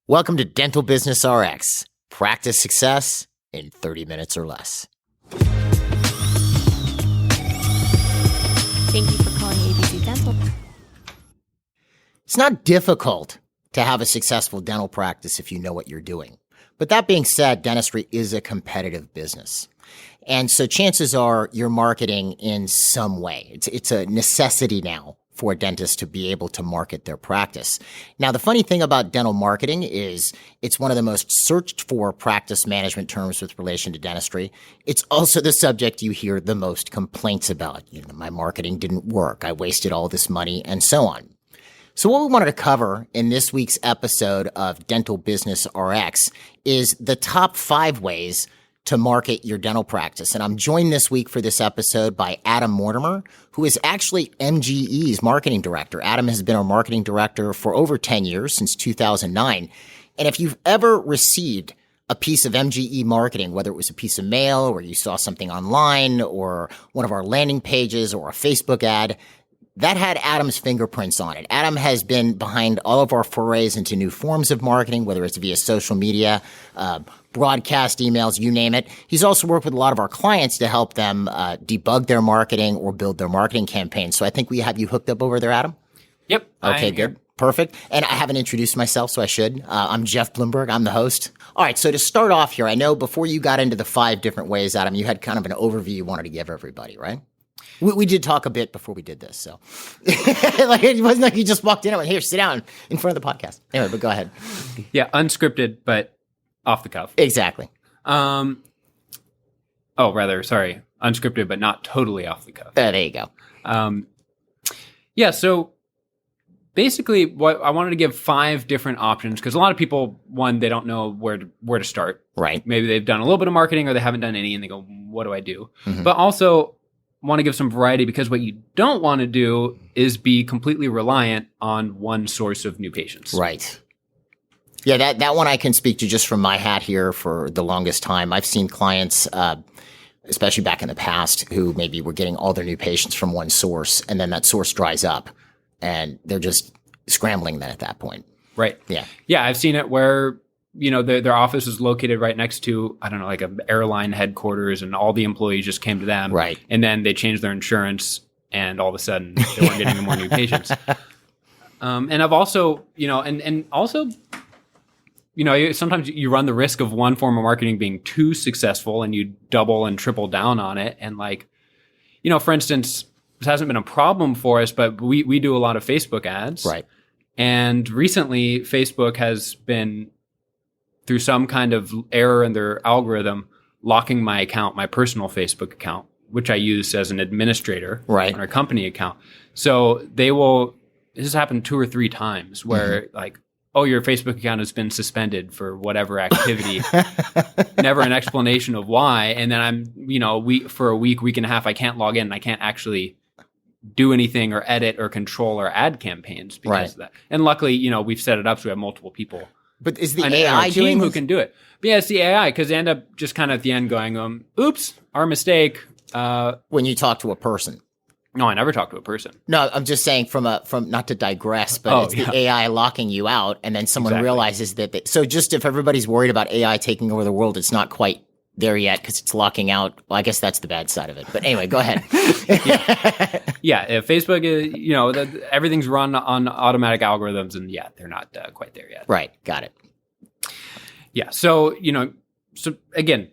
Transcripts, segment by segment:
Welcome to Dental Business RX. Practice success in 30 minutes or less. Thank you for calling ABC Dental. It's not difficult to have a successful dental practice if you know what you're doing. But that being said, dentistry is a competitive business. And so chances are you're marketing in some way. It's a necessity now for a dentist to be able to market their practice. Now, the funny thing about dental marketing is it's one of the most searched for practice management terms with relation to dentistry. It's also the subject you hear the most complaints about. My marketing didn't work. I wasted all this money and so on. So what we wanted to cover in this week's episode of Dental Business RX is the top 5 ways to market your dental practice. And I'm joined this week for this episode by Adam Mortimer, who is actually MGE's marketing director. Adam has been our marketing director for over 10 years, since 2009. And if you've ever received a piece of MGE marketing, whether it was a piece of mail or you saw something online or one of our landing pages or a Facebook ad, that had Adam's fingerprints on it. Adam has been behind all of our forays into new forms of marketing, whether it's via social media, broadcast emails, you name it. He's also worked with a lot of our clients to help them debug their marketing or build their marketing campaigns. So I think we have you hooked up over there, Adam? Yep. Okay, good. Perfect. And I haven't introduced myself, so I should. I'm Jeff Bloomberg. I'm the host. All right, so to start off here, I know before you got into the 5 different ways, Adam, you had kind of an overview you wanted to give everybody, right? We did talk a bit before we did this, so like it wasn't like you just walked in and went, "Here, sit down in front of the podcast." Anyway, but go ahead. Yeah, unscripted, but off the cuff. Exactly. Unscripted, but not totally off the cuff. There you go. Yeah, so basically, what I wanted to give 5 different options because a lot of people, one, they don't know where to start. Right. Maybe they've done a little bit of marketing or they haven't done any, and they go, "What do I do?" Mm-hmm. But also want to give some variety because what you don't want to do is be completely reliant on one source of new patients. Right. Yeah, that one I can speak to just from my hat here for the longest time. I've seen clients, especially back in the past, who maybe were getting all their new patients from one source, and then that source dries up, and they're just scrambling then at that point. Right. Yeah. Yeah, I've seen it where their office is located right next to, I don't know, like an airline headquarters, and all the employees just came to them. Right. And then they changed their insurance, and all of a sudden they weren't getting any more new patients. And I've also, sometimes you run the risk of one form of marketing being too successful and you double and triple down on it. And for instance, this hasn't been a problem for us, but we do a lot of Facebook ads. Right. And recently Facebook has been, through some kind of error in their algorithm, locking my account, my personal Facebook account, which I use as an administrator right. on our company account. So this has happened 2 or 3 times where your Facebook account has been suspended for whatever activity, never an explanation of why. And then I'm, for a week and a half, I can't log in and I can't actually do anything or edit or control our ad campaigns because of that. And luckily, we've set it up so we have multiple people. But is the AI team who can do it? But yeah, it's the AI because they end up just kind of at the end going, "Oops, our mistake." When you talk to a person. No, I never talk to a person. No, I'm just saying from not to digress, but the AI locking you out, and then someone realizes that. So just if everybody's worried about AI taking over the world, it's not quite there yet because it's locking out. Well, I guess that's the bad side of it. But anyway, go ahead. Yeah, if Facebook is, everything's run on automatic algorithms, and they're not quite there yet. Right, got it. Yeah, so again,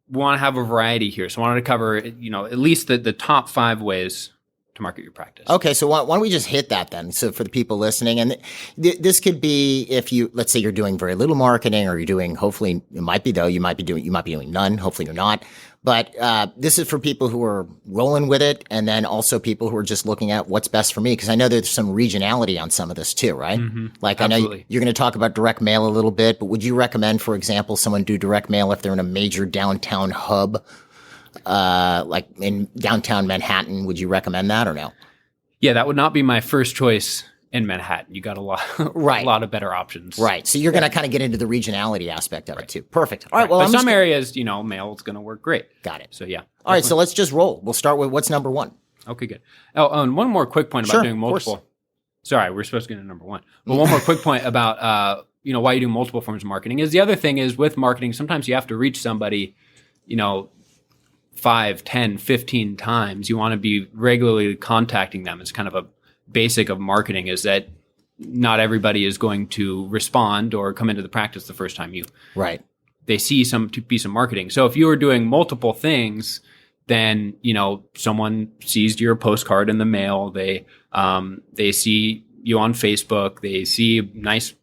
we want to have a variety here. So I wanted to cover, at least the top 5 ways to market your practice. Okay, so why don't we just hit that then? So for the people listening, and this could be if let's say you're doing very little marketing, or you're doing, hopefully it might be though, you might be doing none. Hopefully you're not. But this is for people who are rolling with it, and then also people who are just looking at what's best for me. Because I know there's some regionality on some of this too, right? Mm-hmm. Like absolutely. I know you're going to talk about direct mail a little bit, but would you recommend, for example, someone do direct mail if they're in a major downtown hub? Like in downtown Manhattan, would you recommend that or no? Yeah, that would not be my first choice in Manhattan. You got a lot of better options. Right. So you're going to kind of get into the regionality aspect of it too. Perfect. All right. Well, but some areas, mail is going to work great. Got it. So yeah. All right. So let's just roll. We'll start with what's number 1. Okay, good. Oh, and one more quick point about doing multiple. Sorry, we're supposed to get into number 1. But one more quick point about why you do multiple forms of marketing is the other thing is with marketing, sometimes you have to reach somebody, 5, 10, 15 times. You want to be regularly contacting them. It's kind of a basic of marketing is that not everybody is going to respond or come into the practice the first time they see some piece of marketing. So if you are doing multiple things, then, someone sees your postcard in the mail. They see you on Facebook. They see nice,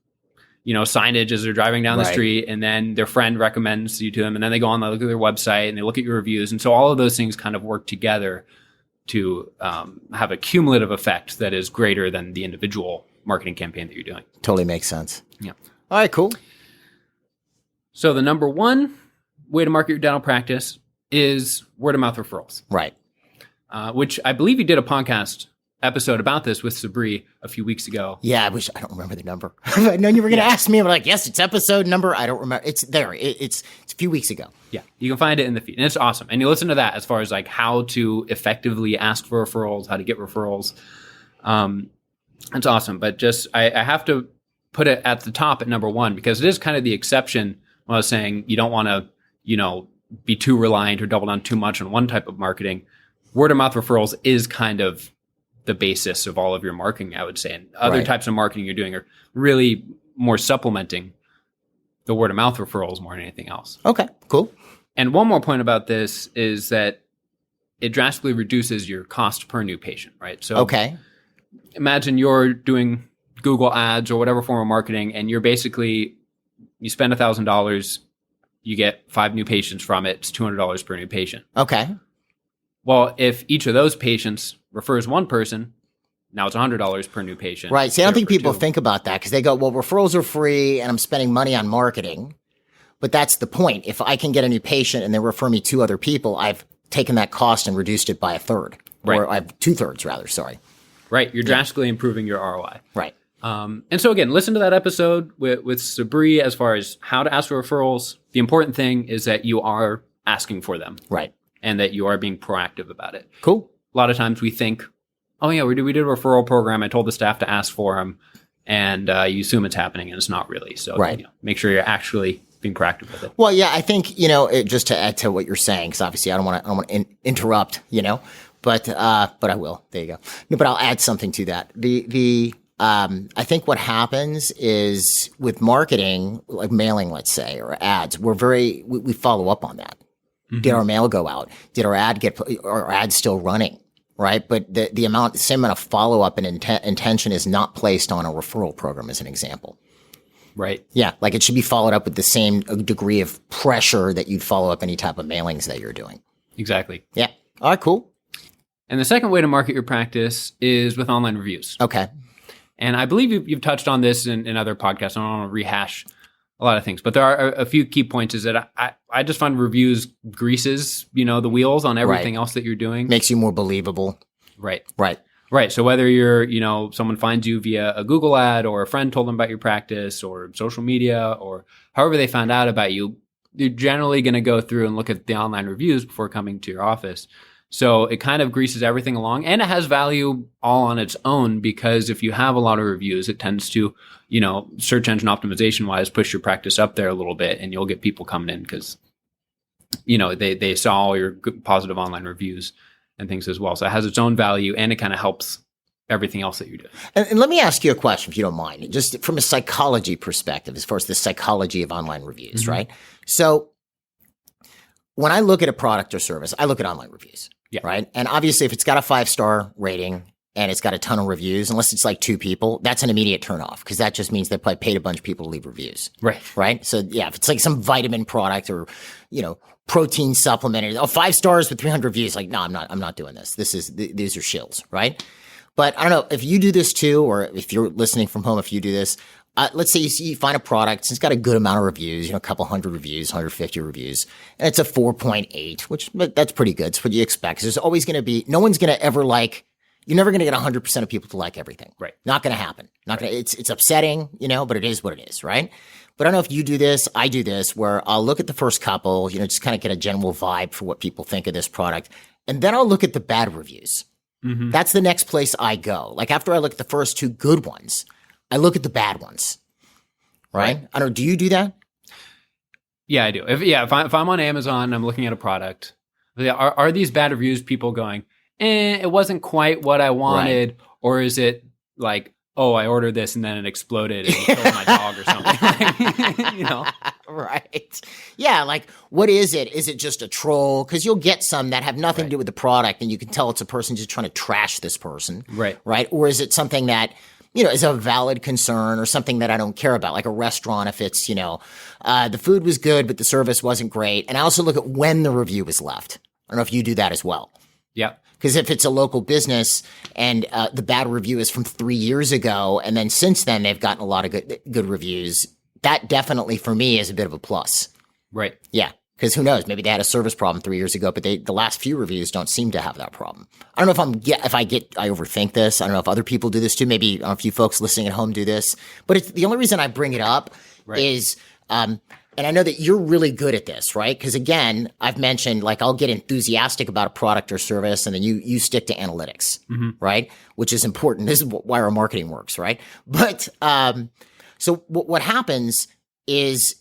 signage as they're driving down the street, and then their friend recommends you to them, and then they go on, they look at their website and they look at your reviews. And so all of those things kind of work together to have a cumulative effect that is greater than the individual marketing campaign that you're doing. Totally makes sense. Yeah. All right, cool. So the number one way to market your dental practice is word of mouth referrals. Right. Which I believe you did a podcast episode about this with Sabri a few weeks ago. Yeah, I don't remember the number. I know you were going to ask me. I'm like, yes, it's episode number. I don't remember. It's there. It's a few weeks ago. Yeah, you can find it in the feed. And it's awesome. And you listen to that as far as like how to effectively ask for referrals, how to get referrals. It's awesome. But just, I have to put it at the top at number one because it is kind of the exception when I was saying you don't want to, be too reliant or double down too much on one type of marketing. Word of mouth referrals is kind of the basis of all of your marketing, I would say. And other types of marketing you're doing are really more supplementing the word of mouth referrals more than anything else. Okay, cool. And one more point about this is that it drastically reduces your cost per new patient, right? So imagine you're doing Google ads or whatever form of marketing, and you're basically, you spend $1,000, you get 5 new patients from it. It's $200 per new patient. Okay. Well, if each of those patients refers one person, now it's $100 per new patient. Right. See, I don't think people think about that because they go, well, referrals are free and I'm spending money on marketing. But that's the point. If I can get a new patient and they refer me 2 other people, I've taken that cost and reduced it by 1/3. Right. Or I've 2/3 rather, sorry. Right. You're drastically improving your ROI. Right. And so again, listen to that episode with Sabri as far as how to ask for referrals. The important thing is that you are asking for them. Right. And that you are being proactive about it. Cool. A lot of times we think, oh yeah, we did a referral program. I told the staff to ask for them, and you assume it's happening, and it's not really. So make sure you're actually being proactive with it. Well, yeah, I think just to add to what you're saying, because obviously I don't want to interrupt, but I will. There you go. No, but I'll add something to that. I think what happens is with marketing, like mailing, let's say, or ads, we follow up on that. Mm-hmm. Did our mail go out? Did our ad still running? Right. But the same amount of follow up and intention is not placed on a referral program as an example. Right. Yeah. Like it should be followed up with the same degree of pressure that you'd follow up any type of mailings that you're doing. Exactly. Yeah. All right, cool. And the second way to market your practice is with online reviews. Okay. And I believe you've touched on this in other podcasts. I don't want to rehash a lot of things, but there are a few key points is that I just find reviews greases, the wheels on everything else that you're doing. Makes you more believable. Right. Right. Right. So whether you're, someone finds you via a Google ad or a friend told them about your practice or social media or however they found out about you, you're generally going to go through and look at the online reviews before coming to your office. So it kind of greases everything along, and it has value all on its own because if you have a lot of reviews, it tends to, search engine optimization wise, push your practice up there a little bit, and you'll get people coming in because, they saw all your good, positive online reviews and things as well. So it has its own value, and it kind of helps everything else that you do. And let me ask you a question, if you don't mind, just from a psychology perspective, as far as the psychology of online reviews, right? So when I look at a product or service, I look at online reviews. Yeah. Right. And obviously, if it's got a 5-star rating and it's got a ton of reviews, unless it's like 2 people, that's an immediate turnoff because that just means they probably paid a bunch of people to leave reviews. Right. Right. So yeah, if it's like some vitamin product or, protein supplement, 5 stars with 300 reviews, like, no, I'm not doing this. These are shills. Right. But I don't know if you do this too, or if you're listening from home, if you do this. Let's say you find a product, it's got a good amount of reviews, a couple hundred reviews, 150 reviews, and it's a 4.8, but that's pretty good. It's what you expect. 'Cause there's always going to be, no one's going to ever you're never going to get 100% of people to like everything. Right. Not going to happen. It's upsetting, but it is what it is, right? But I don't know if you do this, I do this, where I'll look at the first couple, just kind of get a general vibe for what people think of this product. And then I'll look at the bad reviews. Mm-hmm. That's the next place I go. Like after I look at the first 2 good ones, I look at the bad ones. right? I don't know. Do you do that? Yeah, I do. If I'm on Amazon and I'm looking at a product, are these bad reviews people going, it wasn't quite what I wanted, or is it like, oh, I ordered this and then it exploded and it killed my dog or something? You know? Right. Yeah, like what is it? Is it just a troll? Because you'll get some that have nothing to do with the product and you can tell it's a person just trying to trash this person. Right. Right. Or is it something that, you know, is a valid concern or something that I don't care about, like a restaurant if it's, you know, the food was good, but the service wasn't great. And I also look at when the review was left. I don't know if you do that as well. Yeah. Because if it's a local business and the bad review is from 3 years ago, and then since then they've gotten a lot of good reviews, that definitely for me is a bit of a plus. Right. Yeah. Because who knows? Maybe they had a service problem 3 years ago, but the last few reviews don't seem to have that problem. I don't know if I overthink this. I don't know if other people do this too. Maybe a few folks listening at home do this. But it's the only reason I bring it up is, and I know that you're really good at this, right? Because again, I've mentioned like I'll get enthusiastic about a product or service, and then you stick to analytics, right? Which is important. This is why our marketing works, right? But so what happens is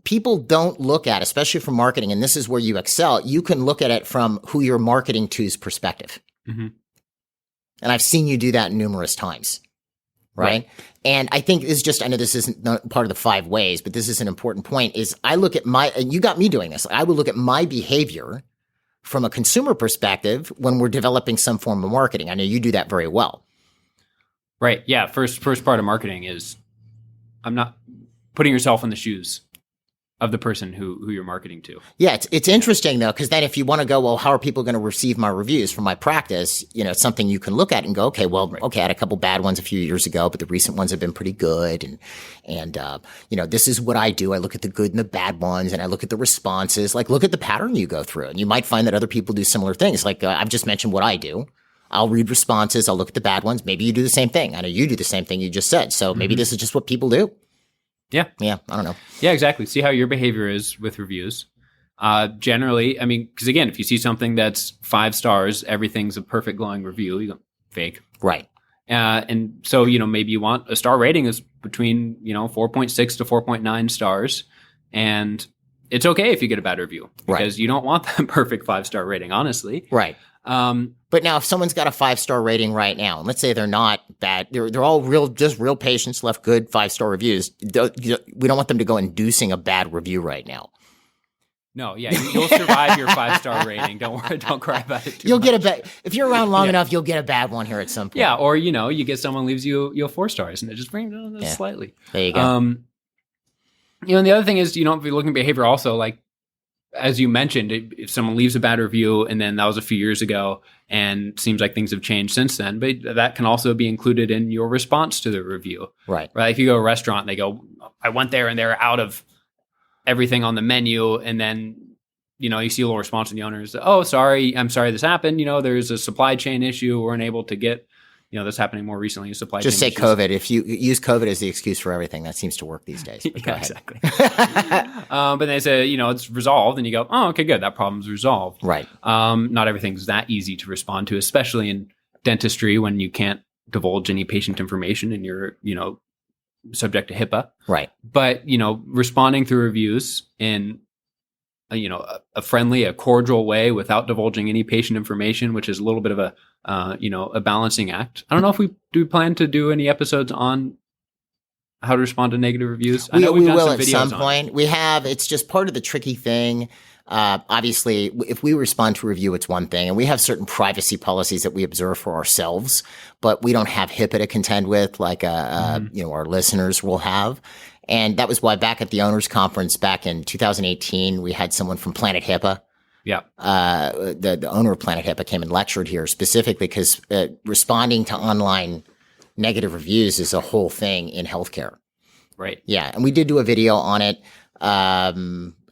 people don't look at, especially from marketing, and this is where you excel, you can look at it from who you're marketing to's perspective. And I've seen you do that numerous times, right? And I think it's just, I know this isn't part of the 5 ways, but this is an important point, is I look at and you got me doing this, I would look at my behavior from a consumer perspective when we're developing some form of marketing. I know you do that very well. Right. Yeah. First part of marketing is I'm not putting yourself in the shoes of the person who you're marketing to. Yeah, it's interesting though, because then if you want to go, well, how are people going to receive my reviews from my practice? You know, it's something you can look at and go, okay, well, okay, I had a couple bad ones a few years ago, but the recent ones have been pretty good. And you know, this is what I do. I look at the good and the bad ones, and I look at the responses. Like, look at the pattern you go through, and you might find that other people do similar things. Like I've just mentioned what I do. I'll read responses. I'll look at the bad ones. Maybe you do the same thing. I know you do the same thing you just said. So maybe this is just what people do. Yeah. Yeah. I don't know. Yeah, exactly. See how your behavior is with reviews. Generally, I mean, because again, if you see something that's 5 stars, everything's a perfect glowing review, you go, fake. Right. And so, you know, maybe you want a star rating is between, you know, 4.6 to 4.9 stars. And it's okay if you get a bad review because you don't want that perfect 5-star rating, honestly. Right. But now if someone's got a 5-star rating right now, and let's say they're not bad, they're all real patients, left good 5-star reviews. We don't want them to go inducing a bad review right now. No, yeah, you'll survive your 5-star rating. Don't worry, don't cry about it. You'll get a bad, if you're around long enough, you'll get a bad one here at some point. Yeah, or you know, you get someone leaves you 4 stars, and it just brings it down slightly. There you go. You know, and the other thing is, you know, if you're looking at behavior, also like as you mentioned, if someone leaves a bad review and then that was a few years ago and seems like things have changed since then, but that can also be included in your response to the review. Right. If you go to a restaurant and they go, I went there and they're out of everything on the menu. And then, you know, you see a little response from the owners. Oh, sorry. I'm sorry this happened. You know, there's a supply chain issue. We're unable to get, you know, that's happening more recently. Supply Just chain say issues. COVID. If you use COVID as the excuse for everything, that seems to work these days. But go ahead. Exactly. But they say, you know, it's resolved, and you go, oh, okay, good. That problem's resolved. Right. Not everything's that easy to respond to, especially in dentistry when you can't divulge any patient information and you're, you know, subject to HIPAA. Right. But, you know, responding through reviews in a friendly, a cordial way without divulging any patient information, which is a little bit of a balancing act. I don't know if we plan to do any episodes on how to respond to negative reviews. I know we done will some at some videos point. We have. It's just part of the tricky thing. Obviously, if we respond to a review, it's one thing, and we have certain privacy policies that we observe for ourselves, but we don't have HIPAA to contend with like our listeners will have. And that was why back at the owners conference back in 2018, we had someone from Planet HIPAA. Yeah. The owner of Planet HIPAA came and lectured here specifically because responding to online negative reviews is a whole thing in healthcare. Right. Yeah. And we did do a video on it.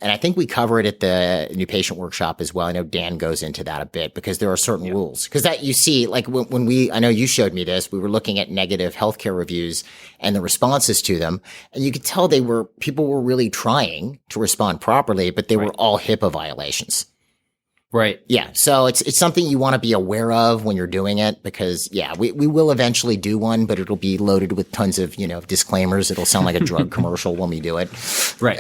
And I think we cover it at the new patient workshop as well. I know Dan goes into that a bit because there are certain rules. Because that you see, like when I know you showed me this, we were looking at negative healthcare reviews and the responses to them. And you could tell people were really trying to respond properly, but they were all HIPAA violations. Right. Yeah. So it's something you want to be aware of when you're doing it because, yeah, we will eventually do one, but it'll be loaded with tons of, disclaimers. It'll sound like a drug commercial when we do it. Right.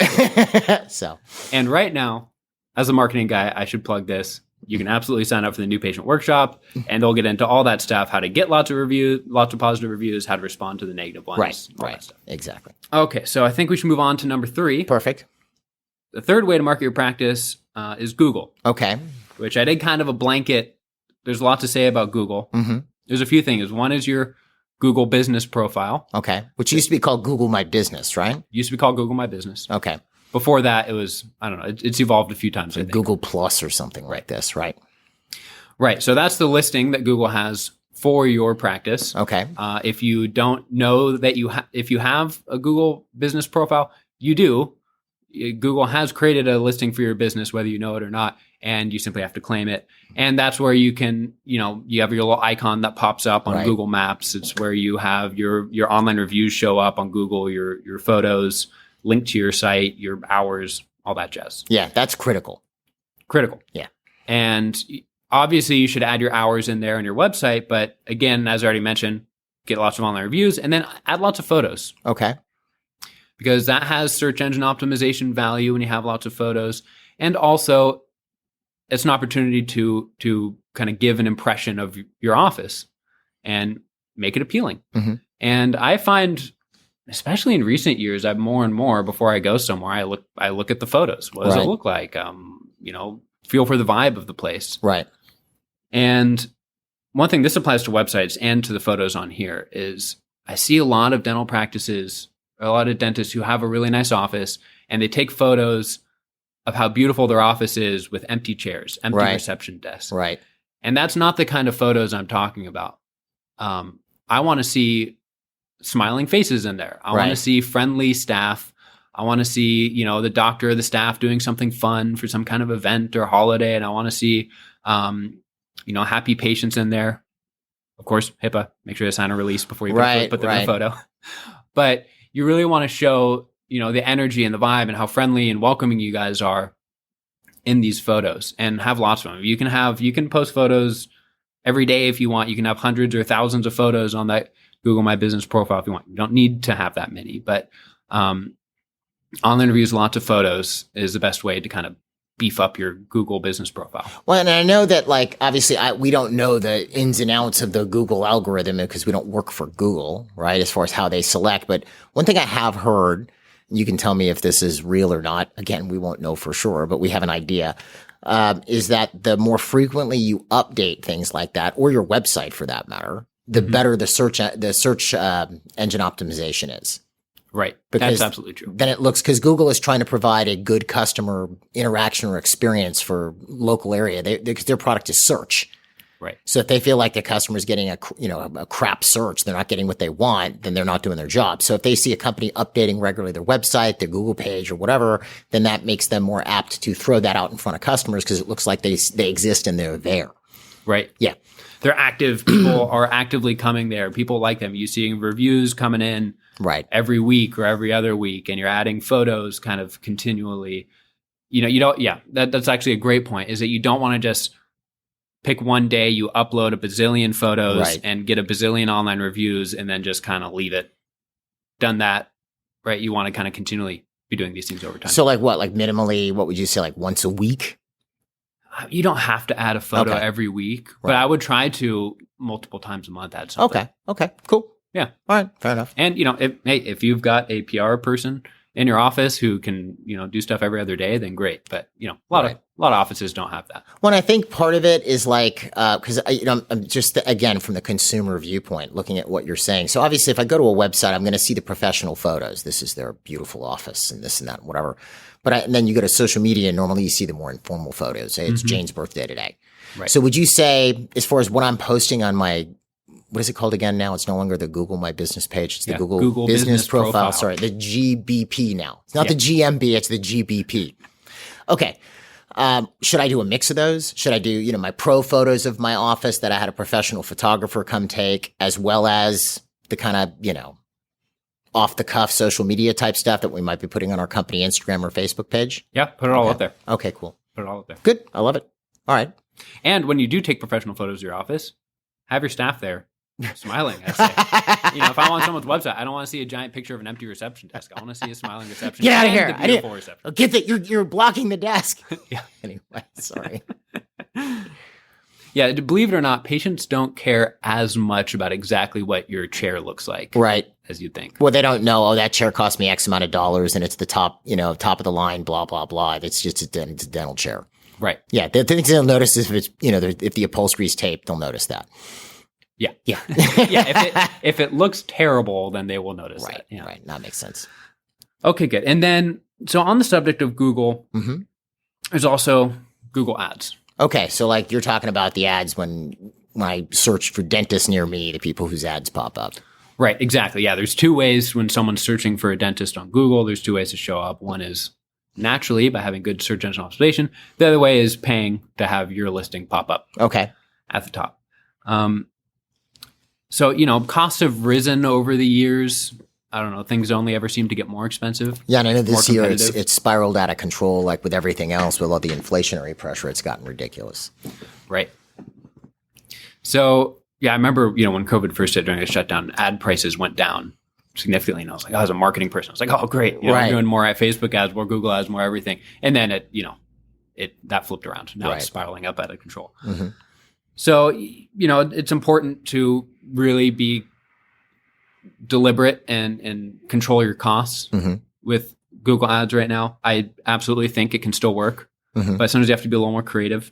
So. And right now, as a marketing guy, I should plug this. You can absolutely sign up for the new patient workshop, and they'll get into all that stuff, how to get lots of positive reviews, how to respond to the negative ones. Right. All Right. that stuff. Exactly. Okay. So I think we should move on to number 3. Perfect. The third way to market your practice is Google. Okay. Which I did kind of a blanket. There's a lot to say about Google. Mm-hmm. There's a few things. One is your Google business profile. Okay. Which used to be called Google My Business, right? Used to be called Google My Business. Okay. Before that, it was, I don't know, it's evolved a few times. I think. Google Plus or something like this, right? Right. So that's the listing that Google has for your practice. Okay. If you don't know that if you have a Google business profile, you do. Google has created a listing for your business, whether you know it or not, and you simply have to claim it. And that's where you can, you have your little icon that pops up on Right. Google Maps. It's where you have your online reviews show up on Google, your photos, linked to your site, your hours, all that jazz. Yeah, that's critical. Critical. Yeah. And obviously you should add your hours in there on your website. But again, as I already mentioned, get lots of online reviews and then add lots of photos. Okay. Because that has search engine optimization value when you have lots of photos. And also, it's an opportunity to kind of give an impression of your office and make it appealing. Mm-hmm. And I find, especially in recent years, I've more and more, before I go somewhere, I look at the photos. What does Right. it look like? Feel for the vibe of the place. Right. And one thing, this applies to websites and to the photos on here, is I see a lot of dental practices, a lot of dentists who have a really nice office, and they take photos of how beautiful their office is with empty chairs, empty Right. reception desks. Right. And that's not the kind of photos I'm talking about. I want to see smiling faces in there. I want Right. to see friendly staff. I want to see, the doctor or the staff doing something fun for some kind of event or holiday. And I want to see, happy patients in there. Of course, HIPAA, make sure to sign a release before you Right, put them in right. a photo. But you really want to show, the energy and the vibe and how friendly and welcoming you guys are in these photos, and have lots of them. You can post photos every day if you want. You can have hundreds or thousands of photos on that Google My Business profile if you want. You don't need to have that many, but online reviews, lots of photos is the best way to kind of beef up your Google business profile. Well, and I know that, obviously, we don't know the ins and outs of the Google algorithm because we don't work for Google, right, as far as how they select. But one thing I have heard, you can tell me if this is real or not. Again, we won't know for sure, but we have an idea, is that the more frequently you update things like that, or your website for that matter, the better the search engine optimization is. Right. Because that's absolutely true. Then it looks, because Google is trying to provide a good customer interaction or experience for local area. Because their product is search. Right. So if they feel like the customer is getting a crap search, they're not getting what they want, then they're not doing their job. So if they see a company updating regularly their website, their Google page or whatever, then that makes them more apt to throw that out in front of customers because it looks like they exist and they're there. Right. Yeah. They're active. People are actively coming there. People like them. You see reviews coming in Right. every week or every other week, and you're adding photos kind of continually. That's actually a great point, is that you don't want to just pick one day, you upload a bazillion photos Right. and get a bazillion online reviews and then just kind of leave it. Done that, right? You want to kind of continually be doing these things over time. So minimally, what would you say, once a week? You don't have to add a photo Okay. every week, but Right. I would try to multiple times a month add something. Okay. Cool. Yeah. All right. Fair enough. And, if you've got a PR person in your office who can, do stuff every other day, then great. But, a lot of offices don't have that. Well, I think part of it is because I'm just again from the consumer viewpoint, looking at what you're saying. So obviously, if I go to a website, I'm going to see the professional photos. This is their beautiful office, and this and that, and whatever. And then you go to social media, and normally you see the more informal photos. Say it's Jane's birthday today. Right. So would you say, as far as what I'm posting on my, what is it called again now? It's no longer the Google My Business page. It's the Google Business Profile. Sorry, the GBP now. It's not the GMB, it's the GBP. Okay. Should I do a mix of those? Should I do, my pro photos of my office that I had a professional photographer come take, as well as the kind of, off the cuff social media type stuff that we might be putting on our company Instagram or Facebook page? Yeah. Put it all up there. Okay, cool. Put it all up there. Good. I love it. All right. And when you do take professional photos of your office, have your staff there smiling. I say, if I'm on someone's website, I don't want to see a giant picture of an empty reception desk. I want to see a smiling reception. Get out of and here. The beautiful reception. Get that you're blocking the desk. Yeah. Anyway, sorry. Yeah, believe it or not, patients don't care as much about exactly what your chair looks like, Right. as you'd think. Well, they don't know, oh, that chair cost me X amount of dollars and it's the top, top of the line, blah, blah, blah. It's just it's a dental chair. Right. Yeah. The things they'll notice is if it's, if the upholstery's taped, they'll notice that. Yeah. Yeah. Yeah. If it looks terrible, then they will notice Right. that. Yeah. Right. That makes sense. Okay, good. And then, so on the subject of Google, Mm-hmm. there's also Google Ads. Okay. So like you're talking about the ads when I search for dentists near me, the people whose ads pop up. Right, exactly. Yeah, there's two ways when someone's searching for a dentist on Google. There's two ways to show up. One is naturally by having good search engine optimization. The other way is paying to have your listing pop up Okay. at the top. So, costs have risen over the years. I don't know. Things only ever seem to get more expensive. Yeah. And I know this more year competitive. it's spiraled out of control, like with everything else, with all the inflationary pressure. It's gotten ridiculous. Right. So, yeah, I remember, when COVID first hit during a shutdown, ad prices went down significantly. And I was like, as a marketing person, I was like, oh, great. Right. I'm doing more at Facebook ads, more Google ads, more everything. And then that flipped around. Now Right. it's spiraling up out of control. Mm-hmm. So, it's important to really be deliberate and control your costs Mm-hmm. with Google ads right now. I absolutely think it can still work, Mm-hmm. but sometimes you have to be a little more creative.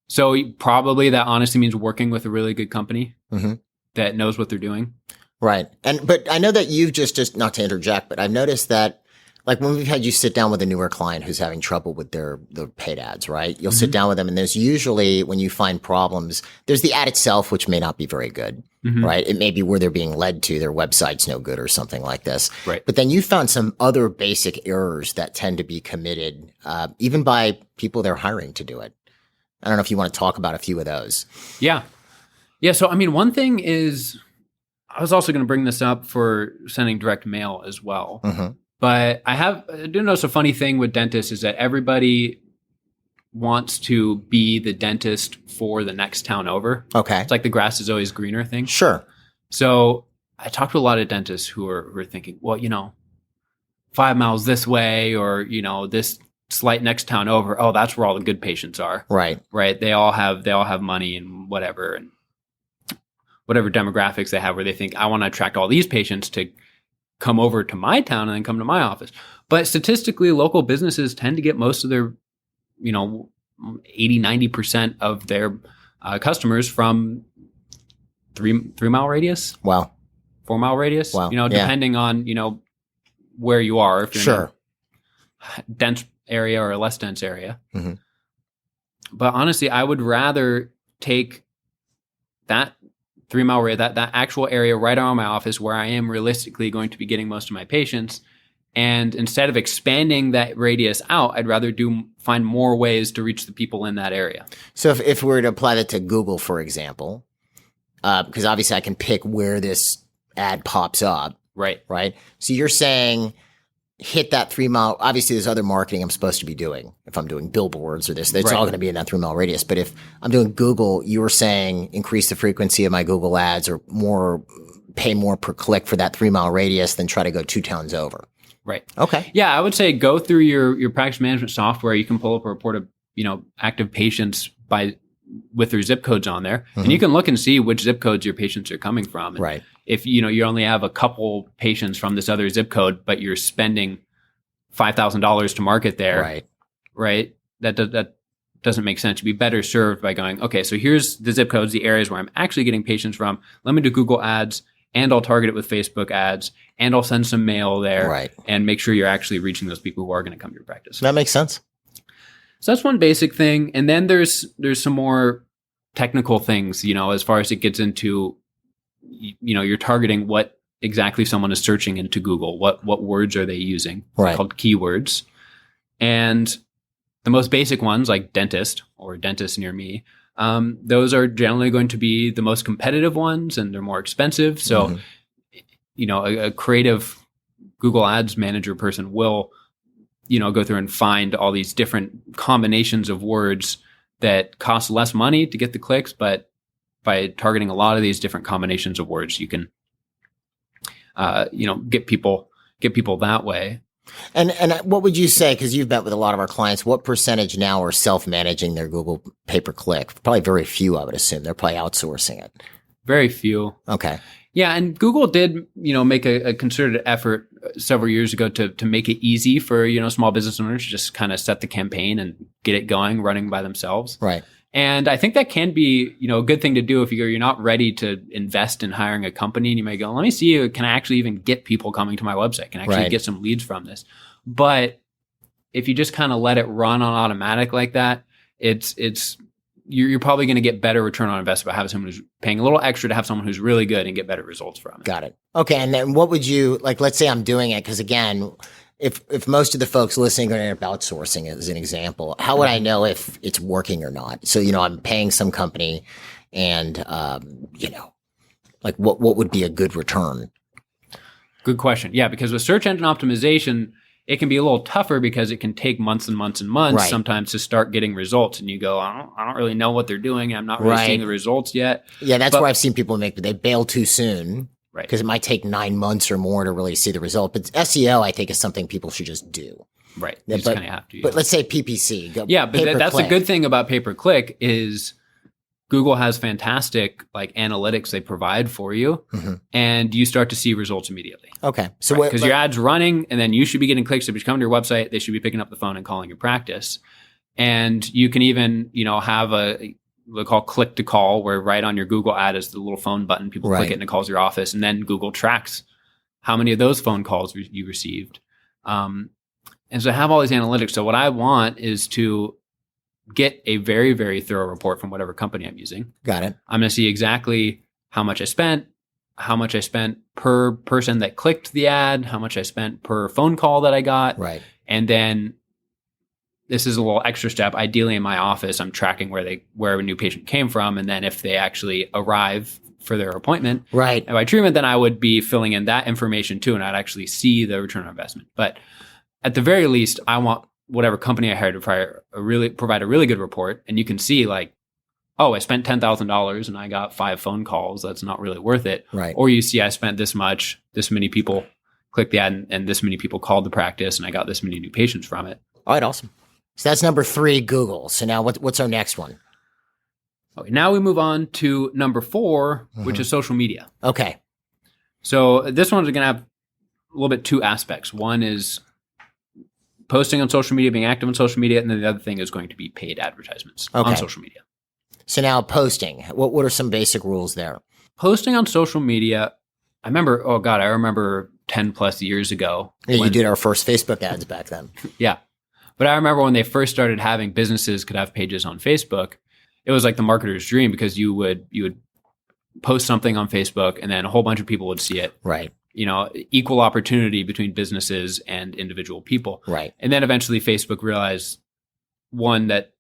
So probably that honestly means working with a really good company Mm-hmm. that knows what they're doing. Right. But I know that you've just not to interject, but I've noticed that like when we've had you sit down with a newer client who's having trouble with their paid ads, right? You'll sit down with them and there's usually when you find problems, there's the ad itself, which may not be very good, right? It may be where they're being led to, their website's no good or something like this. Right. But then you found some other basic errors that tend to be committed, even by people they're hiring to do it. I don't know if you want to talk about a few of those. Yeah. Yeah. So, one thing is, I was also going to bring this up for sending direct mail as well. Mm-hmm. But I do notice a funny thing with dentists is that everybody wants to be the dentist for the next town over. Okay. It's like the grass is always greener thing. Sure. So I talked to a lot of dentists who are thinking, well, 5 miles this way or, this slight next town over. Oh, that's where all the good patients are. Right. Right. They all have money and whatever demographics they have where they think I want to attract all these patients to come over to my town and then come to my office. But statistically, local businesses tend to get most of their, 80-90% of their customers from 3-mile radius. Wow. 4-mile radius. Wow. Depending on, where you are. If you're Sure. in a dense area or a less dense area. Mm-hmm. But honestly, I would rather take that 3-mile radius, that actual area right around my office where I am realistically going to be getting most of my patients. And instead of expanding that radius out, I'd rather find more ways to reach the people in that area. So if we were to apply that to Google, for example, because obviously I can pick where this ad pops up, Right. right? So you're saying hit that 3-mile. Obviously, there's other marketing I'm supposed to be doing. If I'm doing billboards or this, it's all going to be in that 3-mile radius. But if I'm doing Google, you were saying increase the frequency of my Google ads or pay more per click for that 3-mile radius than try to go 2 towns over. Right. Okay. Yeah, I would say go through your practice management software. You can pull up a report of, active patients with their zip codes on there. And you can look and see which zip codes your patients are coming from. And Right. if, you only have a couple patients from this other zip code, but you're spending $5,000 to market there. Right. That doesn't make sense. You'd be better served by going, okay, so here's the zip codes, the areas where I'm actually getting patients from. Let me do Google ads and I'll target it with Facebook ads and I'll send some mail there. Right. And make sure you're actually reaching those people who are going to come to your practice. That makes sense. So that's one basic thing. And then there's some more technical things, as far as it gets into, you're targeting what exactly someone is searching into Google. What words are they using? Right. Called keywords. And the most basic ones like dentist or dentist near me, those are generally going to be the most competitive ones and they're more expensive. So, a creative Google Ads manager person will go through and find all these different combinations of words that cost less money to get the clicks, but by targeting a lot of these different combinations of words, you can, get people that way. And what would you say, because you've met with a lot of our clients, what percentage now are self-managing their Google pay-per-click? Probably very few, I would assume. They're probably outsourcing it. Very few. Okay. Yeah, and Google did, make a concerted effort several years ago to make it easy for, small business owners to just kind of set the campaign and get it going, running by themselves. Right. And I think that can be, a good thing to do if you're not ready to invest in hiring a company, and you may go, let me see, can I actually even get people coming to my website? Can I actually get some leads from this? But if you just kind of let it run on automatic like that, you're probably going to get better return on investment by having someone who's paying a little extra to have someone who's really good and get better results from it. Got it. Okay. And then what would you, like, let's say I'm doing it, because again, if most of the folks listening are going to end up outsourcing as an example, how would I know if it's working or not? So, I'm paying some company and, like what would be a good return? Good question. Yeah, because with search engine optimization, it can be a little tougher because it can take months and months and months sometimes to start getting results. And you go, I don't really know what they're doing. I'm not really seeing the results yet. Yeah, that's where I've seen people they bail too soon. Right. Because it might take 9 months or more to really see the result. But SEO, I think, is something people should just do. Right. You just kind of have to. But let's say PPC. But that's the good thing about pay-per-click is Google has fantastic analytics they provide for you, and you start to see results immediately. Okay. So because your ad's running, and then you should be getting clicks. If you come to your website, they should be picking up the phone and calling your practice. And you can even, have they call click to call, where right on your Google ad is the little phone button. People click it and it calls your office, and then Google tracks how many of those phone calls you received. And so I have all these analytics. So what I want is to get a very, very thorough report from whatever company I'm using. Got it. I'm going to see exactly how much I spent per person that clicked the ad, how much I spent per phone call that I got. Right. And then this is a little extra step. Ideally, in my office, I'm tracking where a new patient came from, and then if they actually arrive for their appointment, and by treatment, then I would be filling in that information too, and I'd actually see the return on investment. But at the very least, I want whatever company I hired to provide a really good report, and you can see I spent $10,000 and I got 5 phone calls. That's not really worth it. Right. Or you see I spent this much, this many people clicked the ad, and this many people called the practice, and I got this many new patients from it. All right, awesome. So that's number 3, Google. So now what's our next one? Okay, now we move on to number 4, which is social media. Okay. So this one's going to have a little bit 2 aspects. One is posting on social media, being active on social media, and then the other thing is going to be paid advertisements on social media. So now posting. What are some basic rules there? Posting on social media, I remember 10 plus years ago. Yeah, you did our first Facebook ads back then. Yeah. But I remember when they first started having businesses could have pages on Facebook, it was like the marketer's dream, because you would post something on Facebook and then a whole bunch of people would see it. Right. Equal opportunity between businesses and individual people. Right. And then eventually Facebook realized, one, that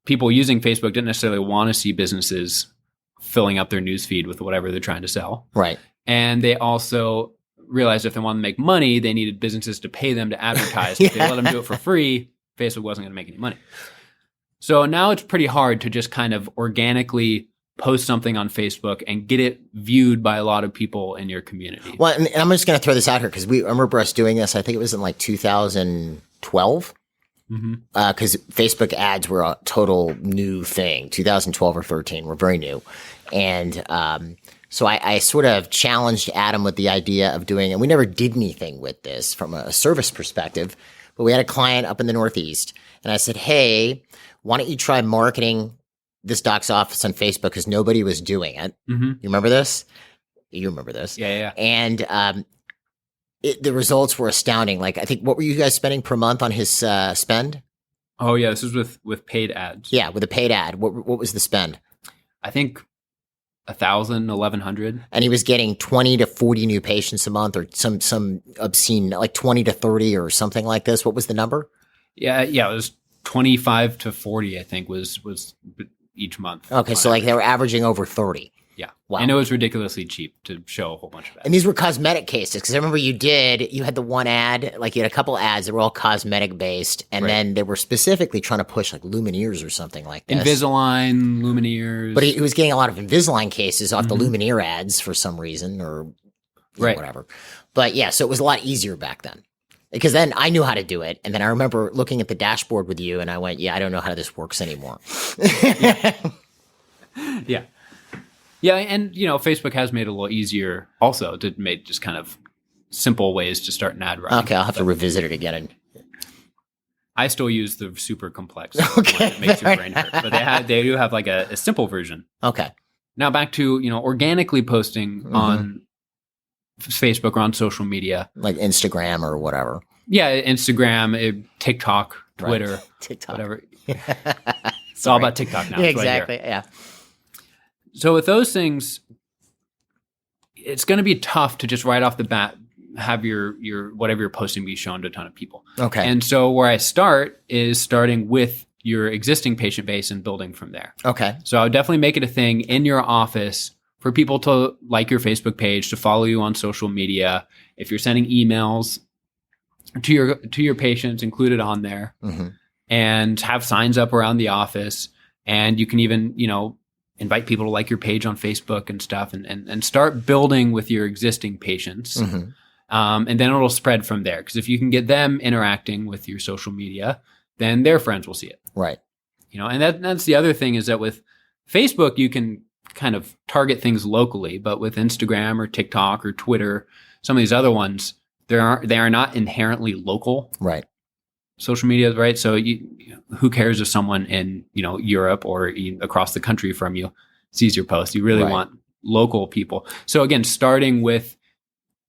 people using Facebook didn't necessarily want to see businesses filling up their newsfeed with whatever they're trying to sell. Right. And they also realized if they wanted to make money, they needed businesses to pay them to advertise. If they let them do it for free, Facebook wasn't going to make any money. So now it's pretty hard to just kind of organically post something on Facebook and get it viewed by a lot of people in your community. Well, and I'm just going to throw this out here, because I remember us doing this. I think it was in 2012. Because Facebook ads were a total new thing. 2012 or 13 were very new. And so I sort of challenged Adam with the idea of doing, and we never did anything with this from a service perspective, but we had a client up in the Northeast, and I said, hey, why don't you try marketing this doc's office on Facebook, because nobody was doing it. You remember this? You remember this. Yeah. And the results were astounding. I think, what were you guys spending per month on his spend? Oh, yeah. This is with paid ads. Yeah, with a paid ad. What was the spend? I think 1,000, 1,100. And he was getting 20 to 40 new patients a month, or some obscene, 20 to 30 or something like this. What was the number? Yeah. It was 25 to 40, I think, was each month. Okay, so they were averaging over 30. Yeah. Wow. And it was ridiculously cheap to show a whole bunch of ads. And these were cosmetic cases because I remember you had the one ad, like you had a couple ads that were all cosmetic based, and then they were specifically trying to push like Lumineers or something like this. Invisalign, Lumineers. But he was getting a lot of Invisalign cases off the Lumineer ads for some reason or whatever. But yeah, so it was a lot easier back then. Because then I knew how to do it. And then I remember looking at the dashboard with you and I went, I don't know how this works anymore. Yeah. Yeah. And, Facebook has made it a little easier also to make just kind of simple ways to start an ad running. Okay. I'll have to revisit it again. I still use the super complex one that makes your brain hurt. But they do have like a simple version. Okay. Now back to, organically posting on Facebook or on social media. Like Instagram or whatever. Yeah, Instagram, TikTok, Twitter, TikTok. whatever. It's all about TikTok now. Yeah, exactly. Yeah. So with those things, it's going to be tough to just right off the bat have your whatever you're posting be shown to a ton of people. Okay. And so where I start is starting with your existing patient base and building from there. Okay. So I would definitely make it a thing in your office for people to like your Facebook page, to follow you on social media. If you're sending emails to your patients, include it on there, and have signs up around the office. And you can even, invite people to like your page on Facebook and stuff, and start building with your existing patients. And then it'll spread from there. Because if you can get them interacting with your social media, then their friends will see it. Right. And that's the other thing, is that with Facebook, you can kind of target things locally, but with Instagram or TikTok or Twitter, some of these other ones, they are not inherently local. Right. Social media, right? So who cares if someone in, Europe or across the country from you sees your post? You really want local people. So again, starting with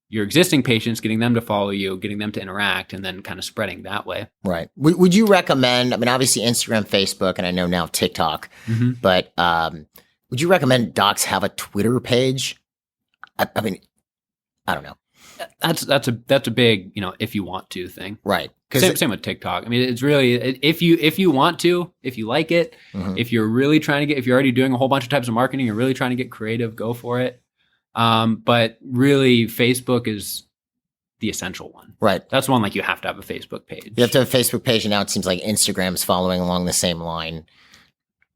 your existing patients, getting them to follow you, getting them to interact, and then kind of spreading that way. Right. Would you recommend, obviously Instagram, Facebook, and I know now TikTok, but would you recommend docs have a Twitter page? I don't know. That's a big, if you want to thing. Right. Same with TikTok. It's really, if you want to, if you like it, if you're really trying to if you're already doing a whole bunch of types of marketing, you're really trying to get creative, go for it. But really, Facebook is the essential one. Right. That's one, like, you have to have a Facebook page. You have to have a Facebook page, and now it seems like Instagram is following along the same line.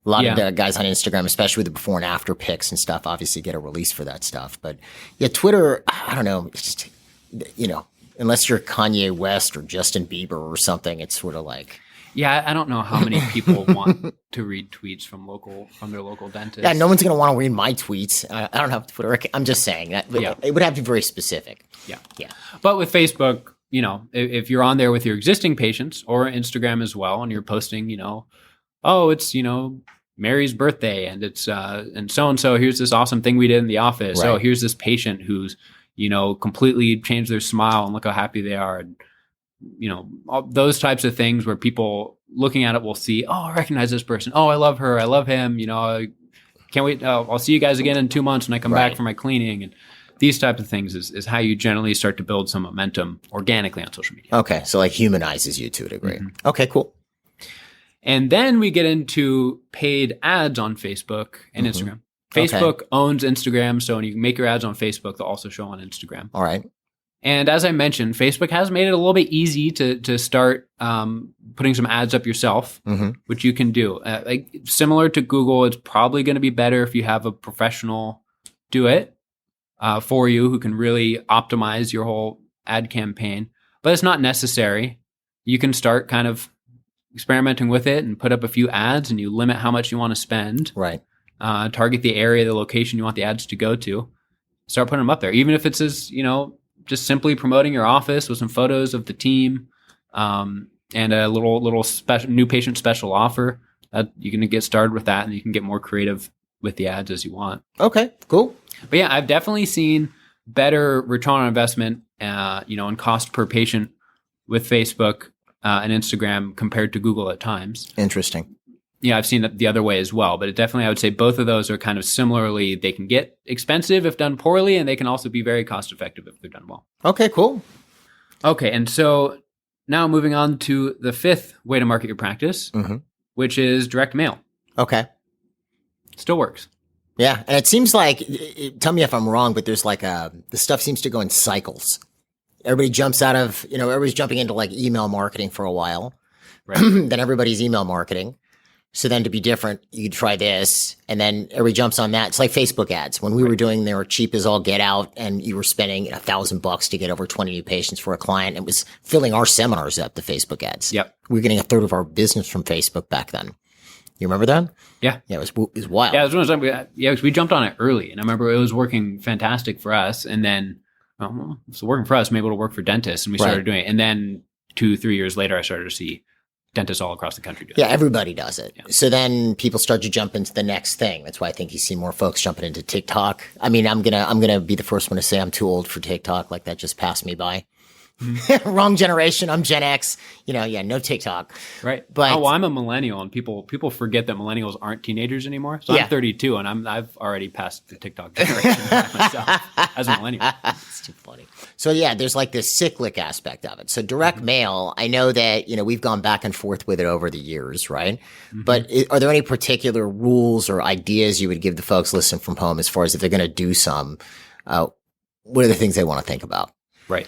A lot of guys on Instagram, especially with the before and after pics and stuff, obviously get a release for that stuff. But yeah, Twitter, I don't know. It's just, unless you're Kanye West or Justin Bieber or something, it's sort of like. Yeah, I don't know how many people want to read tweets from their local dentist. Yeah, no one's going to want to read my tweets. I don't have Twitter. I'm just saying that it would have to be very specific. Yeah. Yeah. But with Facebook, if you're on there with your existing patients, or Instagram as well, and you're posting, oh, it's, Mary's birthday, and it's, and so, here's this awesome thing we did in the office. Right. Oh, here's this patient who's, completely changed their smile, and look how happy they are. And, all those types of things where people looking at it will see, oh, I recognize this person. Oh, I love her. I love him. I can't wait. I'll see you guys again in 2 months when I come back for my cleaning. And these types of things is how you generally start to build some momentum organically on social media. Okay. So like humanizes you to a degree. Okay, cool. And then we get into paid ads on Facebook and Instagram. Facebook owns Instagram. So when you make your ads on Facebook, they'll also show on Instagram. All right. And as I mentioned, Facebook has made it a little bit easy to start putting some ads up yourself, which you can do. Similar to Google, it's probably going to be better if you have a professional do it for you who can really optimize your whole ad campaign. But it's not necessary. You can start kind of experimenting with it and put up a few ads, and you limit how much you want to spend. Right. Target the area, the location you want the ads to go to. Start putting them up there, even if it's as, just simply promoting your office with some photos of the team, and a little special new patient special offer. That you can get started with that, and you can get more creative with the ads as you want. Okay, cool. But yeah, I've definitely seen better return on investment, and cost per patient with Facebook and Instagram compared to Google at times. Interesting. Yeah, I've seen it the other way as well, but I would say both of those are kind of similarly. They can get expensive if done poorly, and they can also be very cost effective if they're done well. Okay, cool. Okay, and so now moving on to the fifth way to market your practice, which is direct mail. Okay. Still works. Yeah. And it seems like, tell me if I'm wrong, but there's like the stuff seems to go in cycles. Everybody jumps out of, everybody's jumping into like email marketing for a while. Right. Then everybody's email marketing. So then to be different, you try this, and then everybody jumps on that. It's like Facebook ads. When we were doing, they were cheap as all get out, and you were spending $1,000 to get over 20 new patients for a client. It was filling our seminars up, the Facebook ads. Yep. We were getting a third of our business from Facebook back then. You remember that? Yeah. Yeah, it was wild. Yeah, it was one of those times because we jumped on it early, and I remember it was working fantastic for us. And then, well, it's working for us, maybe it'll work for dentists, and we started doing it. And then 2-3 years later, I started to see dentists all across the country do it. Yeah, everybody does it. Yeah. So then people start to jump into the next thing. That's why I think you see more folks jumping into TikTok. I mean, I'm gonna be the first one to say I'm too old for TikTok. Like that just passed me by. Wrong generation. I'm Gen X. No TikTok. Right. But I'm a millennial, and people forget that millennials aren't teenagers anymore. So I'm 32, and I've already passed the TikTok generation myself as a millennial. It's too funny. So yeah, there's like this cyclic aspect of it. So direct mail, I know that, we've gone back and forth with it over the years, right? Mm-hmm. But are there any particular rules or ideas you would give the folks listening from home as far as if they're going to do some, what are the things they want to think about? Right.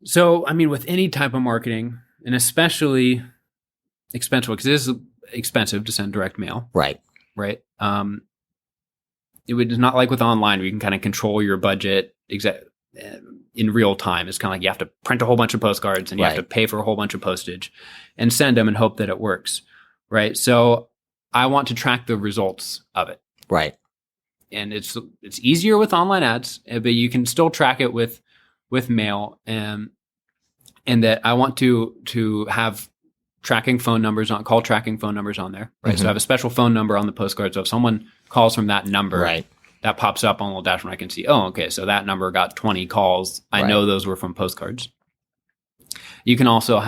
So, I mean, with any type of marketing, and especially expensive, because it is expensive to send direct mail. Right. Right. It would not like with online where you can kind of control your budget in real time. It's kind of like you have to print a whole bunch of postcards and you have to pay for a whole bunch of postage and send them and hope that it works. Right. So I want to track the results of it. Right. And it's easier with online ads, but you can still track it with mail. And that I want to have tracking phone numbers call tracking phone numbers on there. Right. Mm-hmm. So I have a special phone number on the postcard. So if someone calls from that number, that pops up on a little dashboard, I can see, okay, so that number got 20 calls. I know those were from postcards. You can also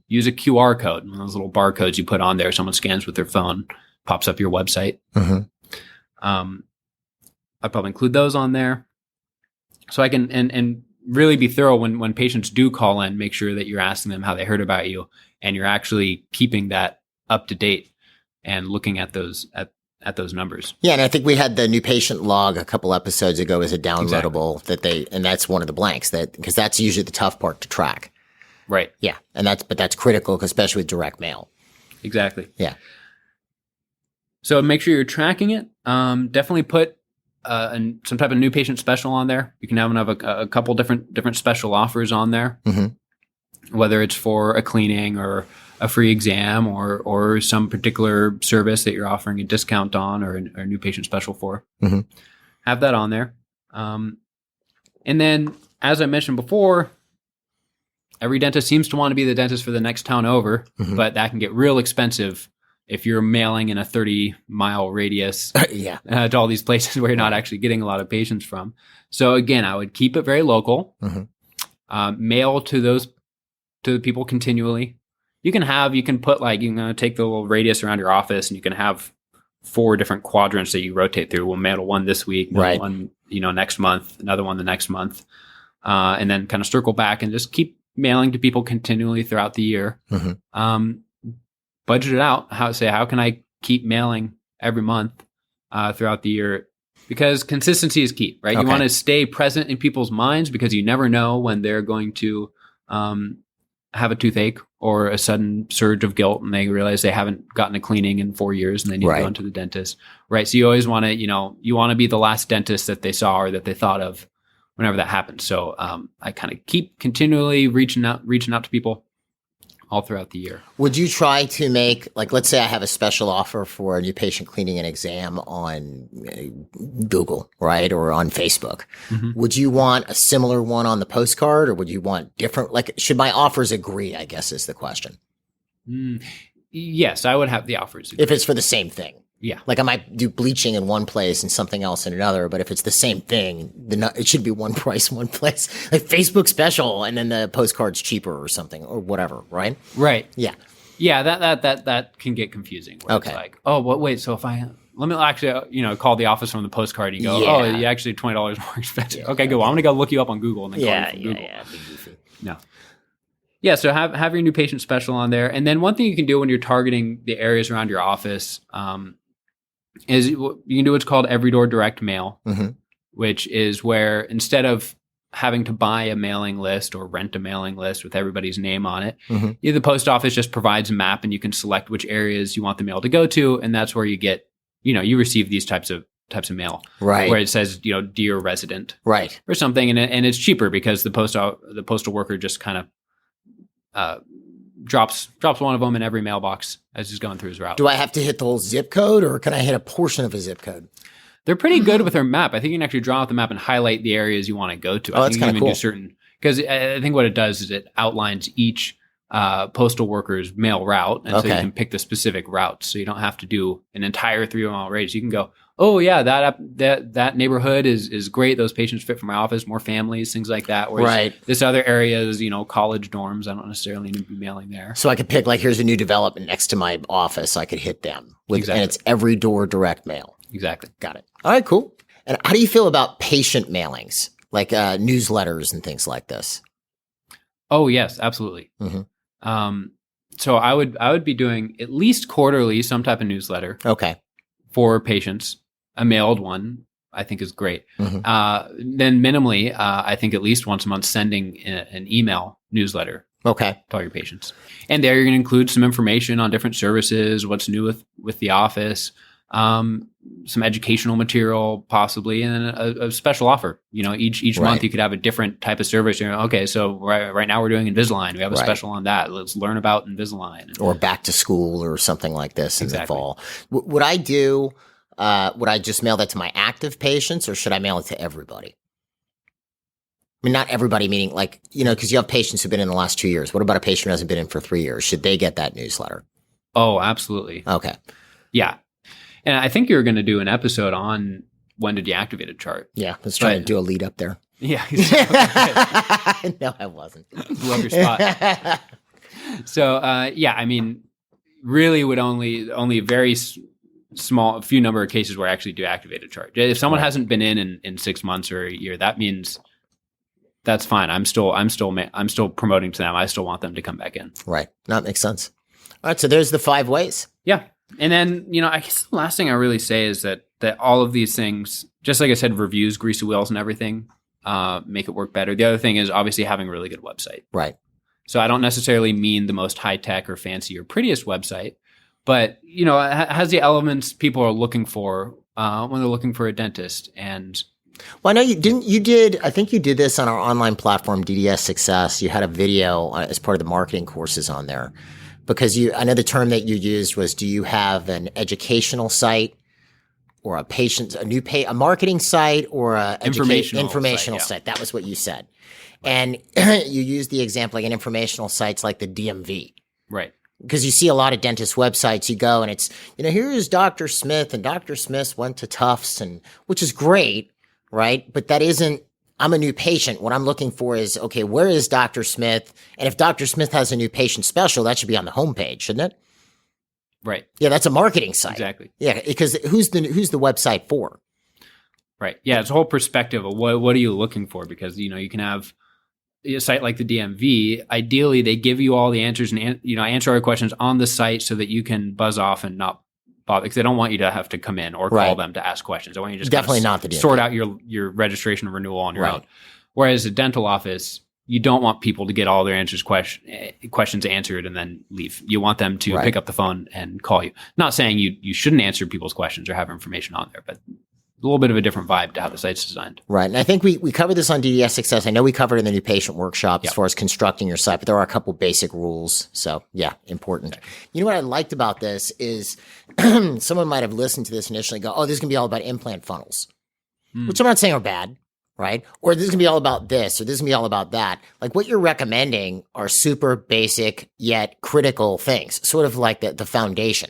use a QR code, one of those little barcodes you put on there. Someone scans with their phone, pops up your website. Mm-hmm. I'd probably include those on there. So I can, and really be thorough when patients do call in, make sure that you're asking them how they heard about you and you're actually keeping that up to date and looking at those those numbers. Yeah, and I think we had the new patient log a couple episodes ago as a downloadable and that's one of the blanks because that's usually the tough part to track. Right. Yeah, but that's critical, especially with direct mail. Exactly. Yeah. So make sure you're tracking it. Definitely put some type of new patient special on there. You can have a couple different special offers on there, whether it's for a cleaning or a free exam or some particular service that you're offering a discount on or a new patient special for. Mm-hmm. Have that on there. And then, as I mentioned before, every dentist seems to want to be the dentist for the next town over, but that can get real expensive if you're mailing in a 30-mile radius to all these places where you're not actually getting a lot of patients from. So again, I would keep it very local, mail to the people continually. You can put take the little radius around your office and you can have 4 different quadrants that you rotate through. We'll mail one this week, one, next month, another one the next month, and then kind of circle back and just keep mailing to people continually throughout the year. Budget it out. How can I keep mailing every month throughout the year? Because consistency is key, right? You want to stay present in people's minds because you never know when they're going to have a toothache or a sudden surge of guilt and they realize they haven't gotten a cleaning in 4 years and they need to go into the dentist, right? So you always want to, you want to be the last dentist that they saw or that they thought of whenever that happens. So I kind of keep continually reaching out to people all throughout the year. Would you try to make, let's say I have a special offer for a new patient cleaning and exam on Google, right? Or on Facebook. Would you want a similar one on the postcard or would you want different, should my offers agree, I guess is the question. Yes, I would have the offers agree. If it's for the same thing. Yeah. I might do bleaching in one place and something else in another, but if it's the same thing, it should be one price, one place. Facebook special, and then the postcard's cheaper or something, or whatever, right? Right. Yeah. Yeah, that can get confusing. It's wait, so if let me actually, call the office from the postcard and you go, you actually $20 more expensive. Yeah, okay, good. Well, I'm going to go look you up on Google and then call you from Google. Yeah, big goofy. No. Yeah, so have your new patient special on there. And then one thing you can do when you're targeting the areas around your office, is you can do what's called every door direct mail, Mm-hmm. which is where instead of having to buy a mailing list or rent a mailing list with everybody's name on it, Mm-hmm. the post office just provides a map and you can select which areas you want the mail to go to. And that's where you get, you receive these types of mail, Right. where it says, dear resident, Right. or something. And it's cheaper because the postal worker just kind of drops one of them in every mailbox as he's going through his route. Do I have to hit the whole zip code, or can I hit a portion of a zip code? They're pretty good with their map. I think you can actually draw out the map and highlight the areas you want to go to. Oh, that's I think kinda you can cool. do certain, because I think what it does is it outlines each postal worker's mail route, and so you Okay. can pick the specific routes. So you don't have to do an entire 3 mile radius. You can go, oh yeah, that neighborhood is great. Those patients fit for my office. More families, things like that. Whereas Right. this other area is college dorms. I don't necessarily need to be mailing there. So I could pick, like, here's a new development next to my office. I could hit them Exactly. and it's every door direct mail. Exactly. Got it. All right, cool. And how do you feel about patient mailings, like newsletters and things like this? Oh yes, absolutely. Mm-hmm. So I would be doing at least quarterly some type of newsletter Okay. for patients. A mailed one, I think, is great. Mm-hmm. Then minimally, I think at least once a month, sending an email newsletter Okay. to all your patients. And there you're going to include some information on different services, what's new with the office, some educational material possibly, and then a special offer. Each Right. month you could have a different type of service. Okay, so right now we're doing Invisalign. We have a Right. special on that. Let's learn about Invisalign. Or back to school or something like this in the Exactly. fall. Would I do? Would I just mail that to my active patients, or should I mail it to everybody? I mean, not everybody, meaning like, because you have patients who've been in the last 2 years. What about a patient who hasn't been in for 3 years? Should they get that newsletter? Oh, absolutely. Okay. Yeah. And I think you were going to do an episode on when to deactivate a chart. Yeah. Let's try to do a lead up there. Yeah. No, I wasn't. Love your spot. So, I mean, really would only a very small, few number of cases where I actually do activate a chart. If someone Right. hasn't been in 6 months or a year, that means that's fine. I'm still promoting to them. I still want them to come back in. Right. That makes sense. All right. So there's the 5 ways. Yeah. And then, I guess the last thing I really say is that all of these things, just like I said, reviews, greasy wheels and everything, make it work better. The other thing is obviously having a really good website. Right. So I don't necessarily mean the most high tech or fancy or prettiest website, but it has the elements people are looking for when they're looking for a dentist. And Well, I know I think you did this on our online platform, DDS Success. You had a video as part of the marketing courses on there. Because I know the term that you used was, do you have an educational site or a marketing site or a informational site? That was what you said. And you used the example, like an informational sites like the DMV. right. Because you see a lot of dentist websites, you go and it's, here is Dr. Smith, and Dr. Smith went to Tufts, which is great, right? But that isn't, I'm a new patient. What I'm looking for is, okay, where is Dr. Smith? And if Dr. Smith has a new patient special, that should be on the homepage, shouldn't it? Right. Yeah, that's a marketing site. Exactly. Yeah, because who's the website for? Right. Yeah. It's a whole perspective of what are you looking for? Because, you can have a site like the DMV. Ideally, they give you all the answers and, answer all your questions on the site so that you can buzz off and not bother, because they don't want you to have to come in or call Right. them to ask questions. They want you to just Definitely kind of not the DMV. sort out your registration renewal on your Right. own. Whereas a dental office, you don't want people to get all their questions answered and then leave. You want them to Right. pick up the phone and call you. Not saying you shouldn't answer people's questions or have information on there, but a little bit of a different vibe to how the site's designed. Right. And I think we covered this on DDS Success. I know we covered it in the new patient workshop as Yep. far as constructing your site, but there are a couple basic rules. So yeah, important. You know what I liked about this is someone might have listened to this initially and go, oh, this is going to be all about implant funnels, which I'm not saying are bad, right? Or this is going to be all about this, or this is going to be all about that. Like what you're recommending are super basic yet critical things, sort of like the foundation.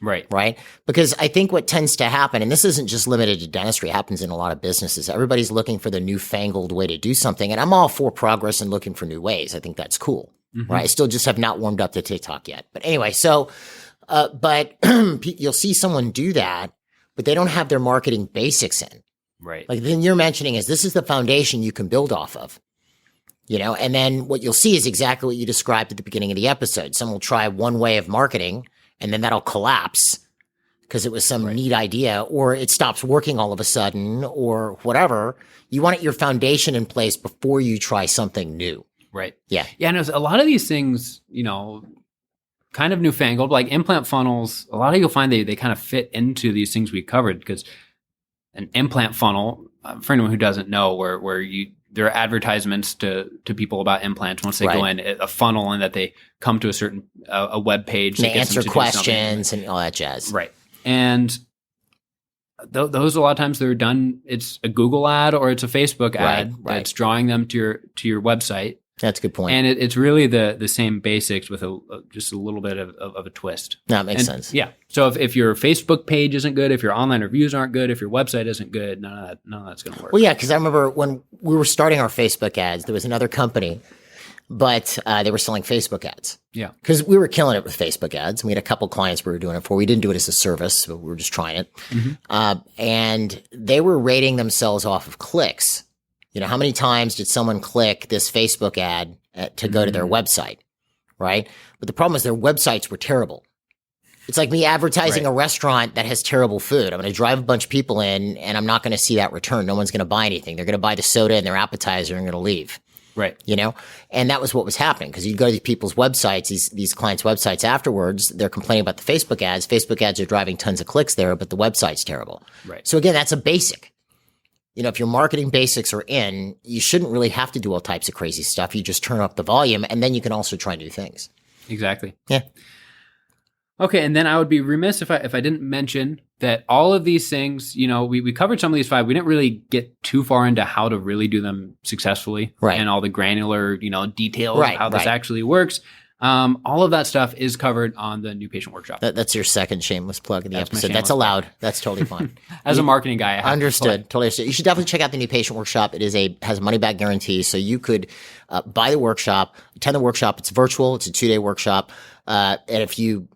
Right. Right? Because I think what tends to happen, and this isn't just limited to dentistry, it happens in a lot of businesses. Everybody's looking for the newfangled way to do something. And I'm all for progress and looking for new ways. I think that's cool. Right? I still just have not warmed up to TikTok yet. But anyway, but you'll see someone do that, but they don't have their marketing basics in. Right. Like then you're mentioning this is the foundation you can build off of. And then what you'll see is exactly what you described at the beginning of the episode. Someone will try one way of marketing, and then that'll collapse because it was some neat idea, or it stops working all of a sudden, or whatever. You want your foundation in place before you try something new. Right. Yeah. Yeah. And a lot of these things, kind of newfangled, like implant funnels, a lot of you'll find they kind of fit into these things we covered, because an implant funnel, for anyone who doesn't know, where there are advertisements to people about implants once they go in, a funnel, and that they come to a certain a web page. And they answer questions and all that jazz. Right. And those a lot of times they're done. It's a Google ad or it's a Facebook ad that's drawing them to your website. That's a good point. And it's really the same basics with just a little bit of a twist. That makes sense. Yeah. So if your Facebook page isn't good, if your online reviews aren't good, if your website isn't good, none of that's going to work. Well, yeah, because I remember when we were starting our Facebook ads, there was another company, but they were selling Facebook ads. Yeah. Because we were killing it with Facebook ads. And we had a couple clients we were doing it for. We didn't do it as a service, but we were just trying it. Mm-hmm. And they were rating themselves off of clicks. How many times did someone click this Facebook ad to go to their website, right? But the problem is their websites were terrible. It's like me advertising a restaurant that has terrible food. I'm going to drive a bunch of people in, and I'm not going to see that return. No one's going to buy anything. They're going to buy the soda and their appetizer and going to leave. Right. And that was what was happening, because you go to these people's websites, these clients' websites afterwards, they're complaining about the Facebook ads. Facebook ads are driving tons of clicks there, but the website's terrible. Right. So again, that's a basic. If your marketing basics are in, you shouldn't really have to do all types of crazy stuff. You just turn up the volume, and then you can also try new things. Exactly. Yeah. Okay, and then I would be remiss if I didn't mention that all of these things, we covered some of these 5. We didn't really get too far into how to really do them successfully, and all the granular, details of how this actually works. All of that stuff is covered on the New Patient Workshop. That's your second shameless plug in the episode. That's allowed. That's totally fine. As a marketing guy, I have understood. Totally understood. You should definitely check out the New Patient Workshop. It has a money back guarantee, so you could buy the workshop, attend the workshop. It's virtual. It's a 2-day workshop, and if you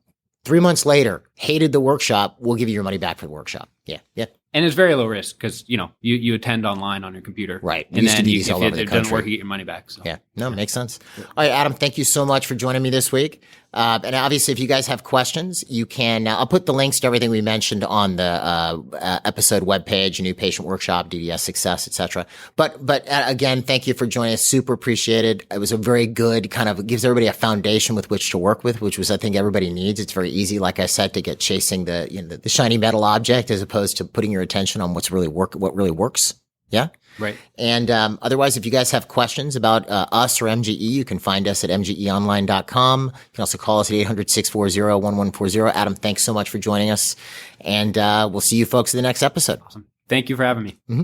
3 months later hated the workshop, we'll give you your money back for the workshop. Yeah. And it's very low risk, because you attend online on your computer, right? And then if it doesn't work, you get your money back. So. Yeah, no, makes sense. All right, Adam, thank you so much for joining me this week. And obviously, if you guys have questions, you can. I'll put the links to everything we mentioned on the episode webpage, New Patient Workshop, DDS Success, etc. But again, thank you for joining us. Super appreciated. It was a very good gives everybody a foundation with which to work with, which was I think everybody needs. It's very easy, like I said, to get chasing the shiny metal object as opposed to putting your attention on what really works. Yeah. Right. And otherwise, if you guys have questions about us or MGE, you can find us at mgeonline.com. You can also call us at 800-640-1140. Adam, thanks so much for joining us. And we'll see you folks in the next episode. Awesome. Thank you for having me. Mm-hmm.